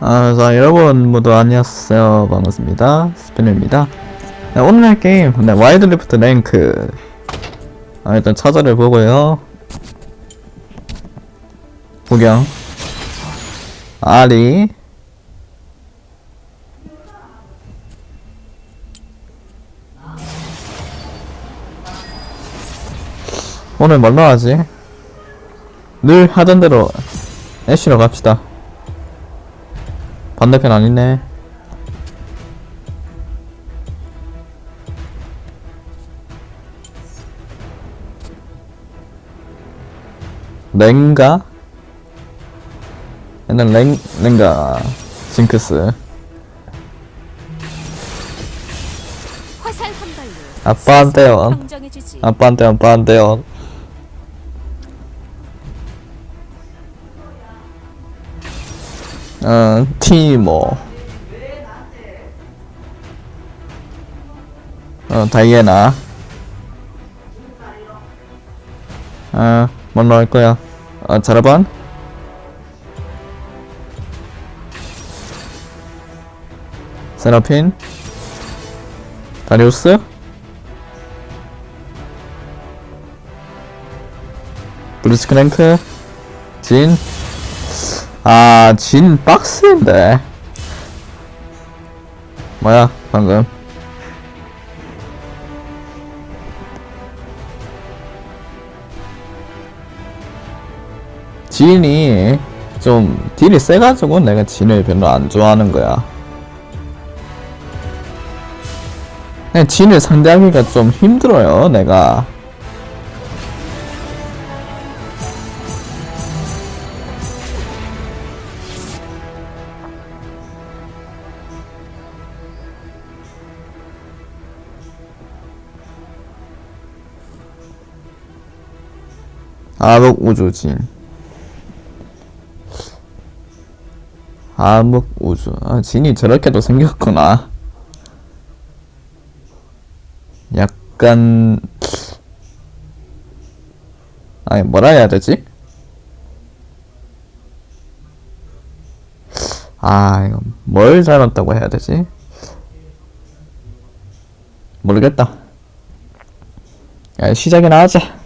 자, 여러분 모두 안녕하세요. 반갑습니다. 스피너입니다. 네, 오늘 할 게임, 와일드리프트 랭크. 일단 차저를 보고요. 구경. 아리. 오늘 뭘로 하지? 늘 하던 대로 애쉬로 갑시다. 반대편 아니네. 랭가? 얘는 랭가 징크스. 화살 한 발로 아빠한테요. 평정해주지. 아빠한테요. 티모. 다이애나. 뭘로 할 거야? 자라반? 세라핀? 다리우스? 블리츠크랭크? 진? 진 박스인데. 뭐야, 방금. 진이 좀 딜이 세가지고 내가 진을 별로 안 좋아하는 거야. 그냥 진을 상대하기가 좀 힘들어요, 내가. 암흑우주진. 암흑우주. 진이 저렇게도 생겼구나. 약간 뭐라 해야 되지? 이거 뭘 닮았다고 해야 되지? 모르겠다. 시작이나 하자.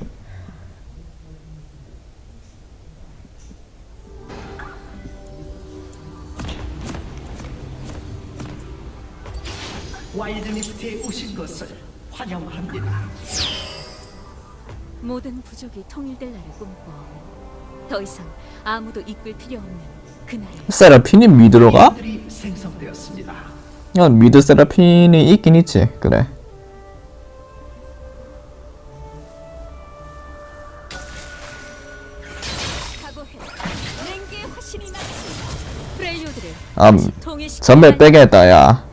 와일드리프트에 오신 것을 환영합니다. 모든 부족이 통일될 날을 꿈꿔. 더 이상 아무도 이끌 필요 없는 그날을. 세라핀이 미드로 가? 들이 생성되었습니다. 미드 세라핀이 있긴 있지. 그래. 각오해. 랭게의 화신이 나타난다. 프렐류드를 통일시켜. 전멸 빼겠다, 야.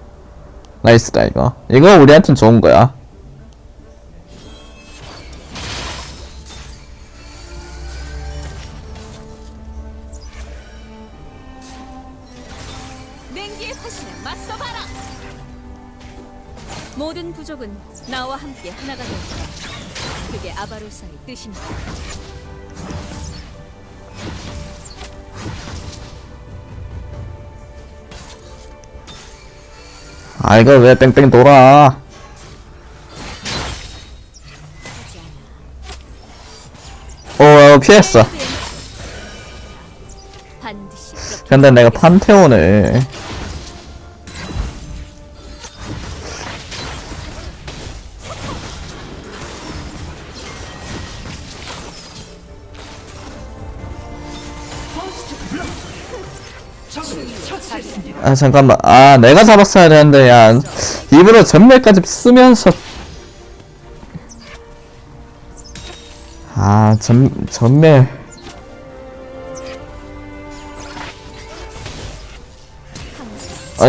나이스다, 이거. 이거 우리한텐 좋은 거야. 랭게의 화신에 맞서봐라. 모든 부족은 나와 함께 하나가 된다. 그게 아바로사의 뜻입니다. 이거 왜 뺑뺑 돌아? 피했어. 반드시 그렇게 근데 내가 판테온을 적을 처치했습니다. 잠깐만. 내가 잡았어야 되는데, 야. 일부러 전멸까지 쓰면서. 전멸.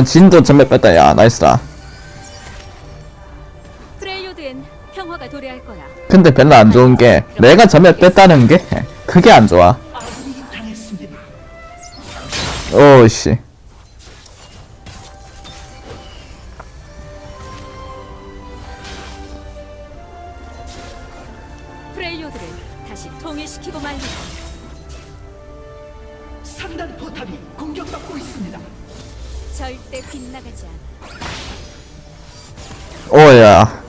진도 전멸 뺐다. 야, 나이스다. 프렐류드엔 평화가 도래할 거야. 근데 별로 안 좋은 게, 내가 전멸 뺐다는 게, 그게 안 좋아. 아군이 당했습니다. 오씨. 프렐류드를 다시 통일시키고 말리라. 상단 포탑이 공격받고 있습니다. 절대 빗나가지 않아. 오야.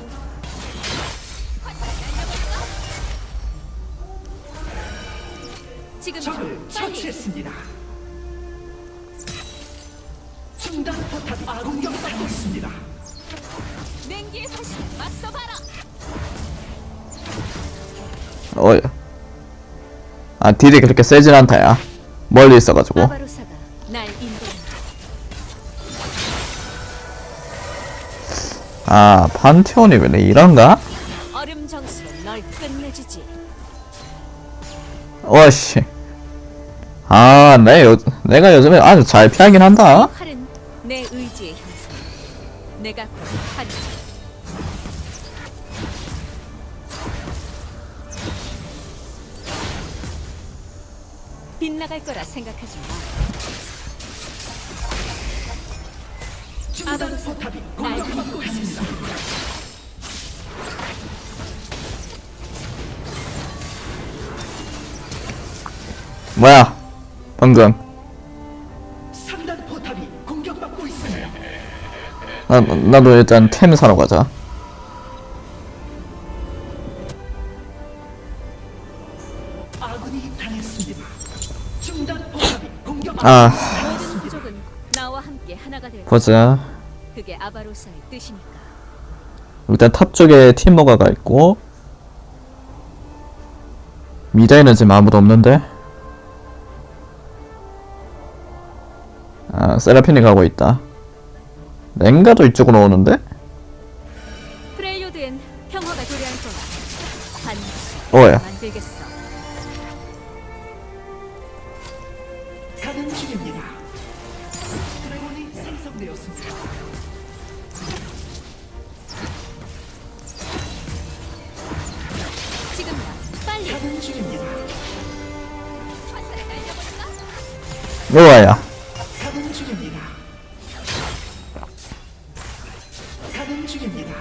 지금 적을 빨리. 처치했습니다. 중단 포탑 공격받고 있습니다. 냉기의 화신 맞서봐라. 오야. 아, 딜이 그렇게 세진 않다, 야. 멀리 있어가지고. 아바로사가 날 인도한다. 아, 판테온이 왜 이런가? 얼음 정수로 널 끝내주지. 오씨. 아, 내가 요즘에 아주 잘 피하긴 한다. 활은 내 의지의 형상. 내가 곧 한. 빗나갈 거라 생각하지 마. 중단 아바로사 포탑이 날 공격받고 있습니다. 뭐야? 방금. 3단 포탑이 공격받고 있습니다. 나도 일단 템 사러 가자. 아군이 당했습니다. 중단 포탑이 공격받고 아, 모든 부족은 나와 함께 하나가 될 거야. 보자. 그게 아바로사의 뜻이니까. 일단 탑 쪽에 팀머가가 있고, 미드에는 지금 아무도 없는데. 아, 세라핀이 가고 있다. 랭가도 이쪽으로 오는데? 프렐료드엔 평화가 도래할 거야. 반드시 오야. 만들겠어. 가는 중입니다. 드래곤이 생성되었습니다. 지금이야. 빨리. 가는 중입니다. 화살을 날려볼까? 오야. 가는 중입니다. 가는 중입니다.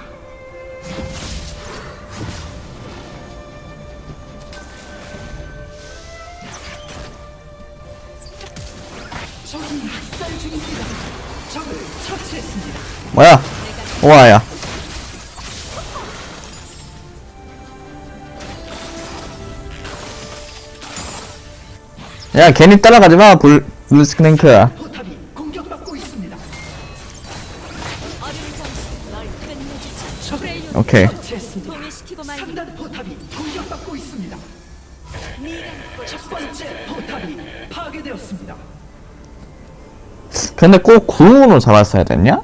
적이 학살 중입니다. 적을 처치했습니다. 뭐야? 오아야. 야, 괜히 따라가지 마, 블루스크랭크야. 포탑이 공격받고 있습니다. 얼음 정수 널 끝내주지. 프렐료드 오케이. 처치했습니다. 동의시키고 말고 3단 포탑이 공격받고 있습니다. 네가 첫 번째 포탑이 파괴되었습니다. 근데 꼭 구름으로 잡았어야 됐냐?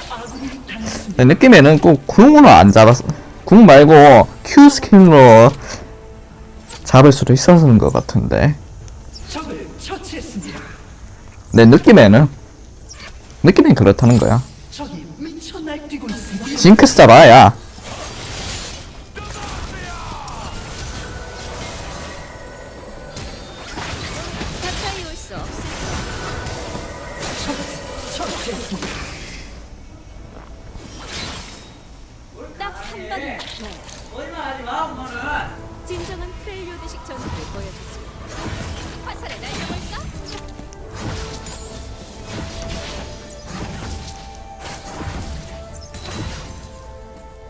아군이 당했습니다. 내 느낌에는 꼭 궁으로 안 잡았어. 궁 말고 Q 스킬로 잡을 수도 있었는 것 같은데. 적을 처치했습니다. 내 느낌에는 그렇다는 거야. 적이 미쳐 날뛰고 있습니다. 징크스 잡아야. 가까이 올 수 없을 처치했습니다. 딱 한 방에 진정한 프렐료드식 전투를 보여주지. 화살을 날려볼까?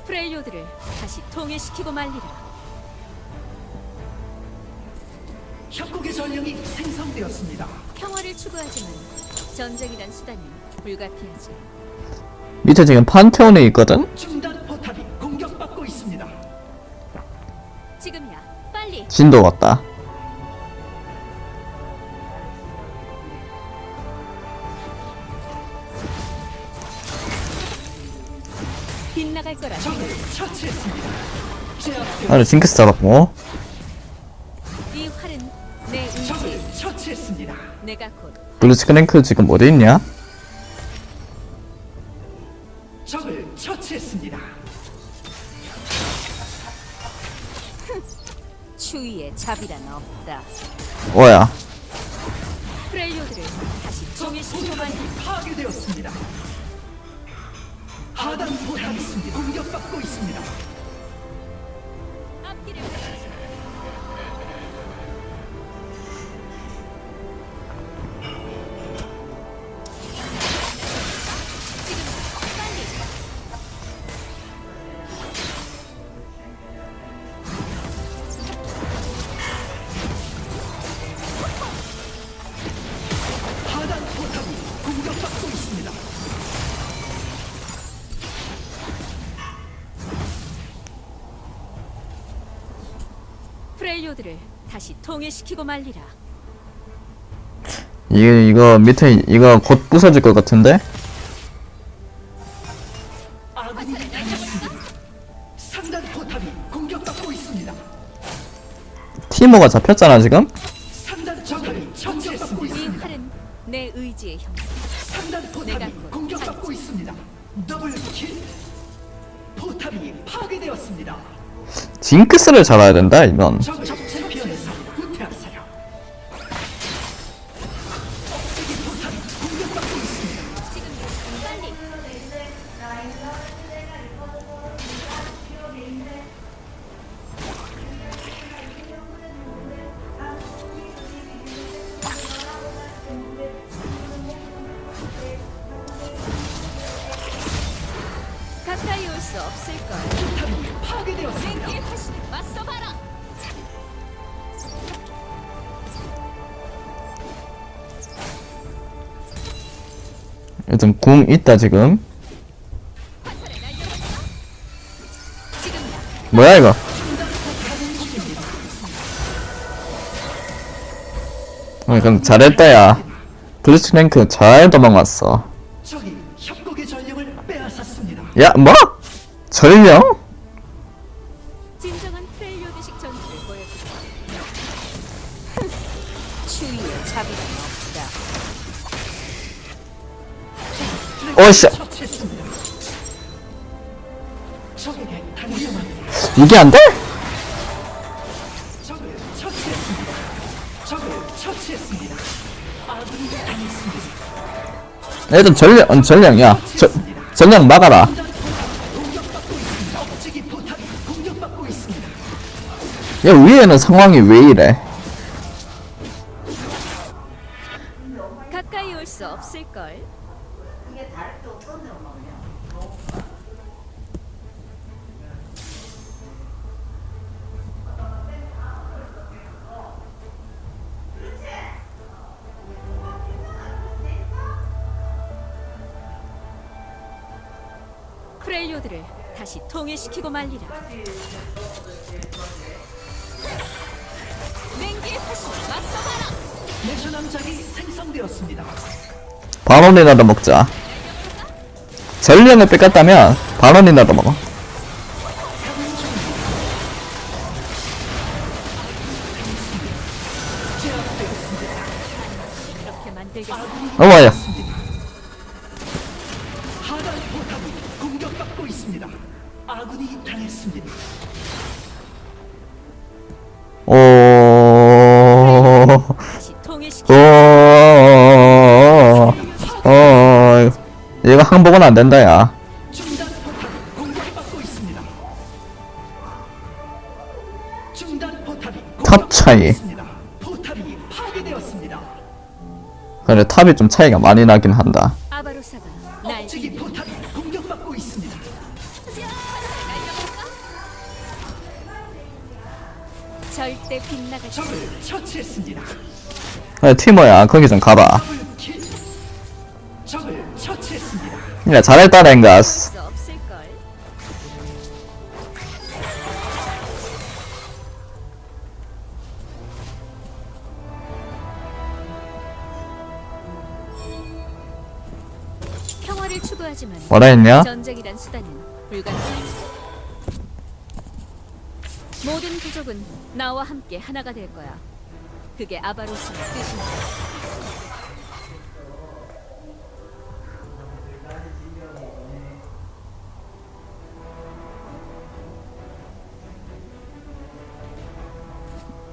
프렐료드를 다시 통일시키고 말리라. 협곡의 전령이 생성되었습니다. 평화를 추구하지만 전쟁이란 수단은 불가피하지. 밑에 지금 판테온에 있거든? 중단 포탑이 공격받고 있습니다. 지금이야. 빨리. 진도 왔다. 빗나갈 거라. 적을 처치했습니다. 제압되었습니다. 나도 징크스 잡았고. 이 활은 내 의지. 적을 처치했습니다. 내가 곧 블루스크랭크 지금 어디 있냐? 적을 처치했습니다. 추위에 자비란 없다. 오야. 프렐료드를 다시 통일시키고 포탑이 말리라. 파괴되었습니다. 하단 포탑이 공격받고 있습니다. 앞길을 가야지. 프렐리오드를 다시 통일시키고 말리라. 이거 밑에 이거 곧 부서질 것 같은데? 아군이 당했습니다. 상단 포탑이 공격받고 있습니다. 티모가 잡혔잖아 지금? 상단 적을 처치했습니다. 이 활은 내 의지의 형상. 상단 포탑이 내가 공격받고 있습니다. 더블킬. 포탑이 파괴되었습니다. 징크스를 잡아야 된다 이건. 적 챔피언에서 후퇴하세요. 억제기 포탑이 공격받고 있습니다. 지금 빨리. 가까이 올 수 없을걸. 포탑이 파괴되었습니다. 내 화신을 맞서봐라. 일단 궁 있다 지금. 화살을 날려버려. 지금이야. 뭐야 이거? 그럼 잘했다 야. 브루스 랭크 잘 도망왔어. 적이 협곡의 전령을 빼앗았습니다. 야 뭐? 전령? 진정한 프렐리오드식 전투를 보여주자. 추위에 자비가 없다. 오씨 처치했습니다. 적에게 당첨합니다. 이게 안 돼? 적을 처치했습니다. 적을 처치했습니다. 아군이 당했습니다. 일단 전령이야. 전령 막아라. 공격받고 있습니다. 억제기 포탑이 공격받고 있습니다. 야 위에는 상황이 왜 이래? 가까이 올 수 없을걸. 프렐리오드를 다시 통일시키고 말리라. 맹기의 화신을 맞서봐라. 내셔남작이 생성되었습니다. 반원이라도 먹자. 전령을 뺏겼다면 반원이라도 먹어. 그렇게 만들겠어. 어머야. 하단 포탑이 공격받고 있습니다. 아군이 당했습니다. 오. 다시 통일시키. 얘가 항복은 안 된다 야. 중단 포탑이 공격받고 있습니다. 중단 포탑이 탑 차이. 공격받고 있습니다. 포탑이 파괴되었습니다. 그래 탑이 좀 차이가 많이 나긴 한다. 아바로사가 날 억제기 이끌어. 포탑이 공격받고 있습니다. 절대 빗나갈 수 적을 처치했습니다. 그래 티모야 거기 좀 가봐. 더블킬. 적을 처치했습니다. 야 잘했다 랭가스. 없을걸. 평화를 추구하지만 뭐라 했냐? 전쟁이란 수단은 불가능하다. 모든 부족은 나와 함께 하나가 될 거야. 그게 아바로스의 뜻이다.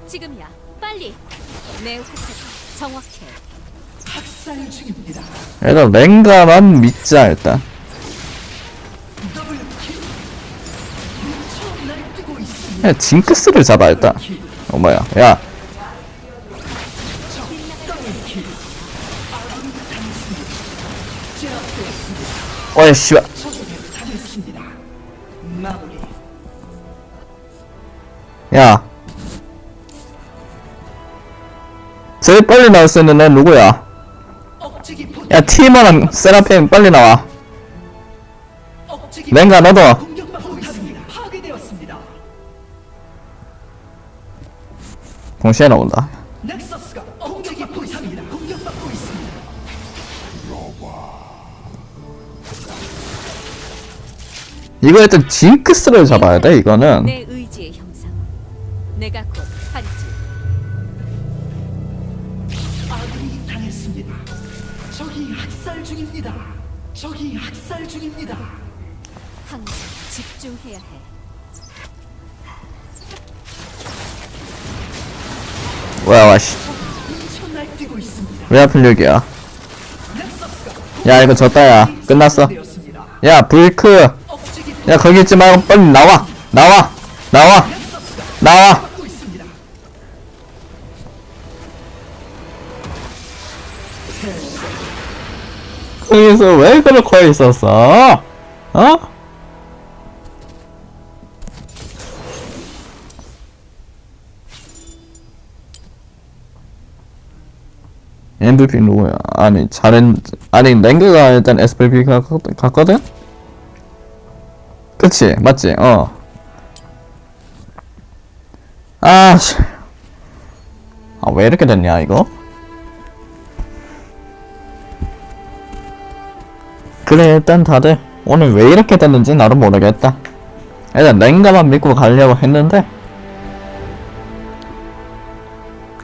지금이야. 빨리. 내 화살이 정확해. 학살 중입니다. 일단 랭가만 믿자 일단. 더블킬. 미쳐 날뛰고 있습니다. 야 징크스를 잡아 일단. 뭐야? 야 더블킬. 아군이 당했습니다. 제압되었습니다. 어이 씨발. 적에게 당했습니다. 마무리. 야. 제일 빨리 나올 수 있는 애 누구야? 억제기 포탑. 야 티모랑 세라핌 빨리 나와. 억제기 랭가 너도. 공격받고 있습니다. 파괴되었습니다. 동시에 나온다. 넥서스가 공격이 포탑이다. 공격받고 있습니다. 이거 일단 징크스를 잡아야 돼. 이거는 내 의지의 형상. 내가 곧 하리지. 아군이 당했습니다. 적이 학살 중입니다. 적이 학살 중입니다. 항상 집중해야 해. 뭐야 와씨. 미쳐 날뛰고 있습니다. 왜 하필 여기야? 넥서스가 야 이거 졌다야. 끝났어. 되었습니다. 야 브레이크. 억지기 야 거기 있지 말고 빨리 나와. 나와. 나와. 넥서스가 나와. 받고 있습니다. 거기서 왜 그렇게 있었어? 어? MVP 누구야? 아니 아니 랭크가 일단 SPP가 갔거든? 그치 맞지? 아씨 왜 이렇게 됐냐 이거? 그래 일단 다들 오늘 왜 이렇게 됐는지 나도 모르겠다. 일단 랭가만 믿고 가려고 했는데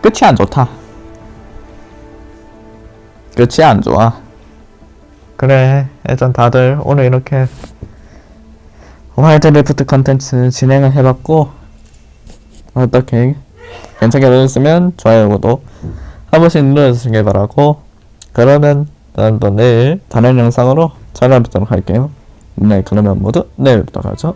끝이 안 좋다. 끝이 안 좋아. 그래 일단 다들 오늘 이렇게 와일드리프트 컨텐츠 진행을 해봤고 어떻게 괜찮게 들으셨으면 좋아요 구독 한 번씩 눌러주시길 바라고 그러면 또 내일 다른 영상으로 찾아뵙도록 할게요. 네 그러면 모두 내일 뵙도록 하죠.